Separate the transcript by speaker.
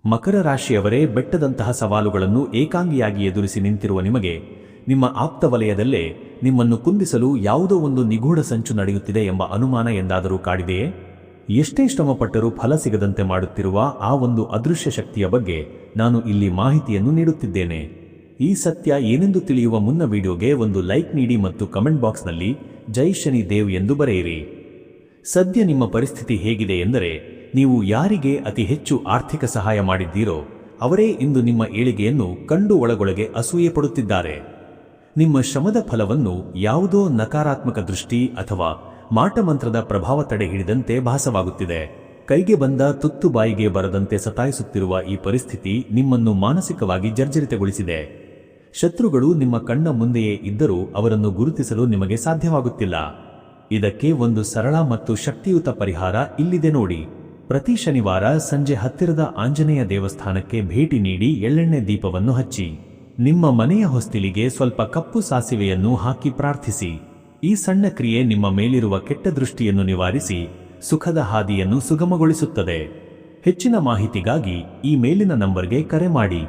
Speaker 1: ಮಕರ ರಾಶಿಯವರೇ, ಬೆಟ್ಟದಂತಹ ಸವಾಲುಗಳನ್ನು ಏಕಾಂಗಿಯಾಗಿ ಎದುರಿಸಿ ನಿಂತಿರುವ ನಿಮಗೆ ನಿಮ್ಮ ಆಪ್ತ ವಲಯದಲ್ಲೇ ನಿಮ್ಮನ್ನು ಕುಂದಿಸಲು ಯಾವುದೋ ಒಂದು ನಿಗೂಢ ಸಂಚು ನಡೆಯುತ್ತಿದೆ ಎಂಬ ಅನುಮಾನ ಎಂದಾದರೂ ಕಾಡಿದೆಯೇ? ಎಷ್ಟೇ ಶ್ರಮಪಟ್ಟರೂ ಫಲ ಸಿಗದಂತೆ ಮಾಡುತ್ತಿರುವ ಆ ಒಂದು ಅದೃಶ್ಯ ಶಕ್ತಿಯ ಬಗ್ಗೆ ನಾನು ಇಲ್ಲಿ ಮಾಹಿತಿಯನ್ನು ನೀಡುತ್ತಿದ್ದೇನೆ. ಈ ಸತ್ಯ ಏನೆಂದು ತಿಳಿಯುವ ಮುನ್ನ ವಿಡಿಯೋಗೆ ಒಂದು ಲೈಕ್ ನೀಡಿ ಮತ್ತು ಕಮೆಂಟ್ ಬಾಕ್ಸ್ನಲ್ಲಿ ಜೈ ಶನಿ ದೇವ್ ಎಂದು ಬರೆಯಿರಿ. ಸದ್ಯ ನಿಮ್ಮ ಪರಿಸ್ಥಿತಿ ಹೇಗಿದೆ ಎಂದರೆ, ನೀವು ಯಾರಿಗೆ ಅತಿ ಹೆಚ್ಚು ಆರ್ಥಿಕ ಸಹಾಯ ಮಾಡಿದ್ದೀರೋ ಅವರೇ ಇಂದು ನಿಮ್ಮ ಏಳಿಗೆಯನ್ನು ಕಂಡು ಒಳಗೊಳಗೆ ಅಸೂಯೆ ಪಡುತ್ತಿದ್ದಾರೆ. ನಿಮ್ಮ ಶ್ರಮದ ಫಲವನ್ನು ಯಾವುದೋ ನಕಾರಾತ್ಮಕ ದೃಷ್ಟಿ ಅಥವಾ ಮಾಟಮಂತ್ರದ ಪ್ರಭಾವ ತಡೆ ಹಿಡಿದಂತೆ ಭಾಸವಾಗುತ್ತಿದೆ. ಕೈಗೆ ಬಂದ ತುತ್ತು ಬಾಯಿಗೆ ಬರದಂತೆ ಸತಾಯಿಸುತ್ತಿರುವ ಈ ಪರಿಸ್ಥಿತಿ ನಿಮ್ಮನ್ನು ಮಾನಸಿಕವಾಗಿ ಜರ್ಜರಿತಗೊಳಿಸಿದೆ. ಶತ್ರುಗಳು ನಿಮ್ಮ ಕಣ್ಣ ಮುಂದೆಯೇ ಇದ್ದರೂ ಅವರನ್ನು ಗುರುತಿಸಲು ನಿಮಗೆ ಸಾಧ್ಯವಾಗುತ್ತಿಲ್ಲ. ಇದಕ್ಕೆ ಒಂದು ಸರಳ ಮತ್ತು ಶಕ್ತಿಯುತ ಪರಿಹಾರ ಇಲ್ಲಿದೆ ನೋಡಿ. ಪ್ರತಿ ಶನಿವಾರ ಸಂಜೆ ಹತ್ತಿರದ ಆಂಜನೇಯ ದೇವಸ್ಥಾನಕ್ಕೆ ಭೇಟಿ ನೀಡಿ ಎಳ್ಳೆಣ್ಣೆ ದೀಪವನ್ನು ಹಚ್ಚಿ ನಿಮ್ಮ ಮನೆಯ ಹೊಸ್ತಿಲಿಗೆ ಸ್ವಲ್ಪ ಕಪ್ಪು ಸಾಸಿವೆಯನ್ನು ಹಾಕಿ ಪ್ರಾರ್ಥಿಸಿ. ಈ ಸಣ್ಣ ಕ್ರಿಯೆ ನಿಮ್ಮ ಮೇಲಿರುವ ಕೆಟ್ಟ ದೃಷ್ಟಿಯನ್ನು ನಿವಾರಿಸಿ ಸುಖದ ಹಾದಿಯನ್ನು ಸುಗಮಗೊಳಿಸುತ್ತದೆ. ಹೆಚ್ಚಿನ ಮಾಹಿತಿಗಾಗಿ ಈ ಮೇಲಿನ ನಂಬರ್ಗೆ ಕರೆ ಮಾಡಿ.